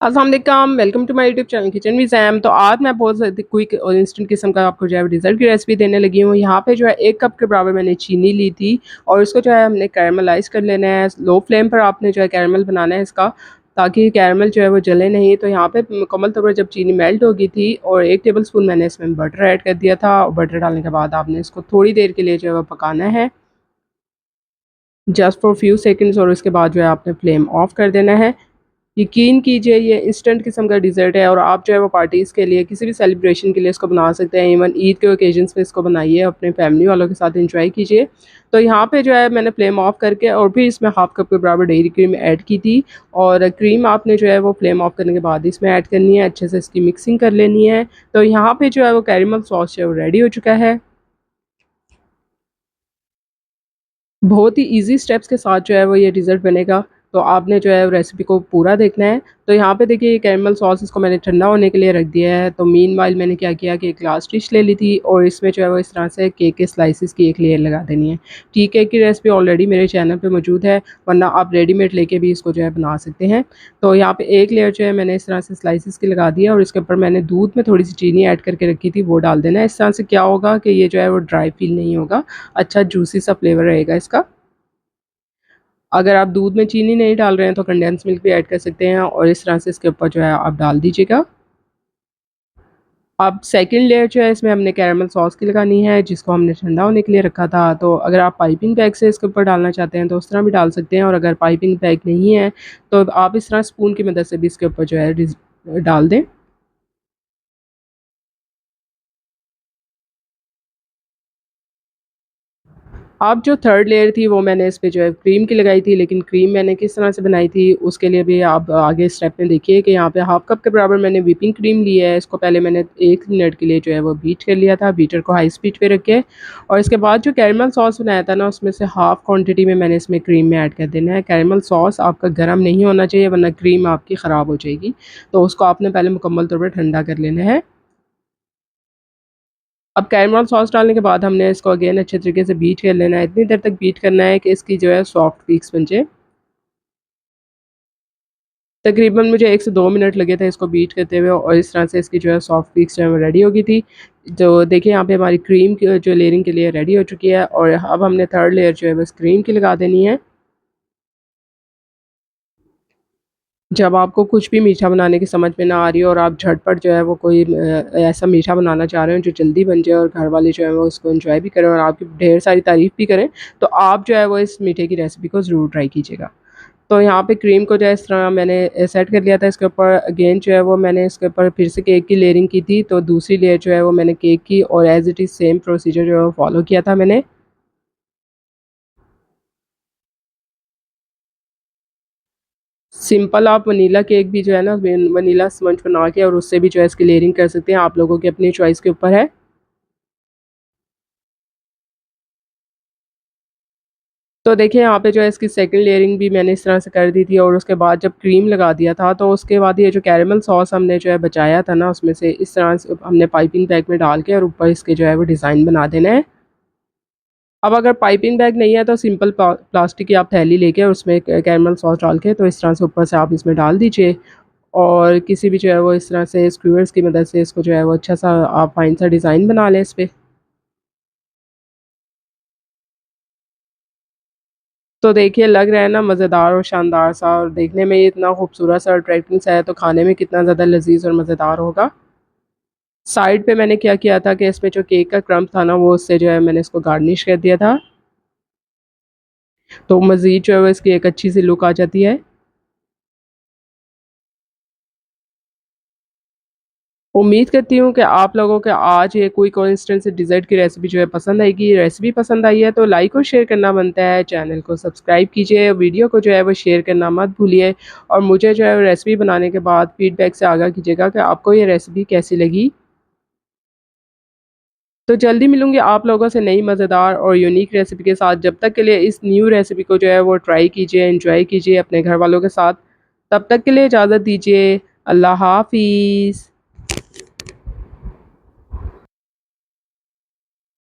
अस्सलाम वालेकुम, welcome to my YouTube channel kitchen with Zaim. तो आज मैं बहुत ज़्यादा क्विक और इंस्टेंट किस्म का आपको जो है डिज़र्ट की रेसिपी देने लगी हूँ। यहाँ पे जो है 1 कप के बराबर मैंने चीनी ली थी और इसको जो है हमने कैरमलाइज़ कर लेना है। लो फ्लेम पर आपने जो है कैरमल बनाना है इसका, ताकि कैरमल जो है वो जले नहीं। तो यहाँ पे मुकम्मल तौर पर जब चीनी मेल्ट हो गई थी और 1 टेबल स्पून मैंने इसमें बटर ऐड कर दिया था और बटर डालने के बाद आपने इसको थोड़ी देर के लिए जो है वो पकाना है, जस्ट फॉर फ्यू सेकंड्स, और उसके बाद जो है आपने फ्लेम ऑफ कर देना है। यकीन कीजिए ये इंस्टेंट किस्म का डिज़र्ट है और आप जो है वो पार्टीज़ के लिए, किसी भी सेलिब्रेशन के लिए इसको बना सकते हैं। इवन ईद के ओकेजन्स पे इसको बनाइए, अपने फैमिली वालों के साथ एंजॉय कीजिए। तो यहाँ पे जो है मैंने फ्लेम ऑफ करके और फिर इसमें हाफ़ कप के बराबर डेयरी क्रीम ऐड की थी, और क्रीम आपने जो है वो फ्लेम ऑफ करने के बाद इसमें ऐड करनी है, अच्छे से इसकी मिक्सिंग कर लेनी है। तो यहाँ पे जो है वो कैरेमल सॉस जो है वो रेडी हो चुका है। बहुत ही ईज़ी स्टेप्स के साथ जो है वो ये डिज़र्ट बनेगा, तो आपने जो है रेसिपी को पूरा देखना है। तो यहाँ पे देखिए, ये कैरेमल सॉस इसको मैंने ठंडा होने के लिए रख दिया है। तो मीनवाइल मैंने क्या किया कि एक ग्लास डिश ले ली थी और इसमें जो है वो इस तरह से केक के स्लाइसेस की एक लेयर लगा देनी है। टी केक की रेसिपी ऑलरेडी मेरे चैनल पे मौजूद है, वरना आप रेडीमेड लेके भी इसको जो है बना सकते हैं। तो यहाँ पे एक लेयर जो है मैंने इस तरह से स्लाइसेस की लगा दी है और इसके ऊपर मैंने दूध में थोड़ी-सी चीनी ऐड करके रखी थी, वो डाल देना है। इस तरह से क्या होगा कि ये जो है वो ड्राई फ़ील नहीं होगा, अच्छा जूसी सा फ्लेवर रहेगा इसका। अगर आप दूध में चीनी नहीं डाल रहे हैं तो कंडेंस मिल्क भी ऐड कर सकते हैं और इस तरह से इसके ऊपर जो है आप डाल दीजिएगा। अब सेकंड लेयर जो है इसमें हमने कैरेमल सॉस की लगानी है, जिसको हमने ठंडा होने के लिए रखा था। तो अगर आप पाइपिंग बैग से इसके ऊपर डालना चाहते हैं तो उस तरह भी डाल सकते हैं, और अगर पाइपिंग बैग नहीं है तो आप इस तरह स्पून की मदद से भी इसके ऊपर जो है डाल दें। अब जो थर्ड लेयर थी वो मैंने इस पे जो है क्रीम की लगाई थी, लेकिन क्रीम मैंने किस तरह से बनाई थी उसके लिए भी आप आगे स्टेप में देखिए कि यहाँ पे हाफ़ कप के बराबर मैंने व्हिपिंग क्रीम ली है। इसको पहले मैंने 1 मिनट के लिए जो है वो बीट कर लिया था, बीटर को हाई स्पीड पे रख के, और इसके बाद जो कैरेमल सॉस बनाया था ना, उसमें से हाफ़ क्वांटिटी में मैंने इसमें क्रीम में ऐड कर देना है। कैरेमल सॉस आपका गर्म नहीं होना चाहिए, वरना क्रीम आपकी ख़राब हो जाएगी। तो उसको आपने पहले मुकम्मल तौर पर ठंडा कर लेना है। अब कैरमल सॉस डालने के बाद हमने इसको अगेन अच्छे तरीके से बीट कर लेना है। इतनी देर तक बीट करना है कि इसकी जो है सॉफ्ट पीक्स बन जाए। तकरीबन मुझे 1 से 2 मिनट लगे थे इसको बीट करते हुए, और इस तरह से इसकी जो है सॉफ्ट पीक्स जो है वो रेडी हो गई थी। तो देखिए, यहाँ पे हमारी क्रीम की जो लेयरिंग के लिए रेडी हो चुकी है, और अब हमने थर्ड लेयर जो है बस क्रीम की लगा देनी है। जब आपको कुछ भी मीठा बनाने की समझ में ना आ रही हो और आप झटपट जो है वो कोई ऐसा मीठा बनाना चाह रहे हो जो जल्दी बन जाए और घर वाले जो है वो उसको एंजॉय भी करें और आपकी ढेर सारी तारीफ़ भी करें, तो आप जो है वो इस मीठे की रेसिपी को ज़रूर ट्राई कीजिएगा। तो यहाँ पे क्रीम को जो है इस तरह मैंने सेट कर लिया था। इसके ऊपर अगेन जो है वो मैंने इसके ऊपर फिर से केक की लेयरिंग की थी, तो दूसरी लेयर जो है वो मैंने केक की, और as it is same procedure जो है वो फॉलो किया था मैंने। सिंपल आप वनीला केक भी जो है ना, वनीला स्पंज बना के और उससे भी जो है इसकी लेयरिंग कर सकते हैं, आप लोगों की अपनी चॉइस के ऊपर है। तो देखिए, यहाँ पे जो है इसकी सेकंड लेयरिंग भी मैंने इस तरह से कर दी थी, और उसके बाद जब क्रीम लगा दिया था तो उसके बाद ये जो कैरेमल सॉस हमने जो है बचाया था ना, उसमें से इस तरह से हमने पाइपिंग बैग में डाल के और ऊपर इसके जो है वो डिज़ाइन बना देना है। अब अगर पाइपिंग बैग नहीं है तो सिंपल प्लास्टिक की आप थैली लेके और उसमें कैरेमल सॉस डाल के तो इस तरह से ऊपर से आप इसमें डाल दीजिए, और किसी भी जो है वो इस तरह से स्क्रूअर्स की मदद से इसको जो है वो अच्छा सा आप फाइन सा डिज़ाइन बना लें इस पे। तो देखिए, लग रहा है ना मज़ेदार और शानदार सा, और देखने में ये इतना खूबसूरत सा और अट्रैक्टिव सा है, तो खाने में कितना ज़्यादा लज़ीज़ और मज़ेदार होगा। साइड पे मैंने क्या किया था कि इसमें जो केक का क्रम्ब था ना, वो उससे जो है मैंने इसको गार्निश कर दिया था। तो मज़ीद जो है वो इसकी एक अच्छी सी लुक आ जाती है। उम्मीद करती हूँ कि आप लोगों को आज ये क्विक और इंस्टेंट से डिज़र्ट की रेसिपी जो है पसंद आएगी। रेसिपी पसंद आई है तो लाइक और शेयर करना बनता है। चैनल को सब्सक्राइब कीजिए, वीडियो को जो है वो शेयर करना मत भूलिए, और मुझे जो है रेसिपी बनाने के बाद फीडबैक से आगाह कीजिएगा कि आपको ये रेसिपी कैसी लगी। तो जल्दी मिलूँगी आप लोगों से नई मज़ेदार और यूनिक रेसिपी के साथ। जब तक के लिए इस न्यू रेसिपी को जो है वो ट्राई कीजिए, एन्जॉय कीजिए अपने घर वालों के साथ। तब तक के लिए इजाज़त दीजिए। अल्लाह हाफ़िज़।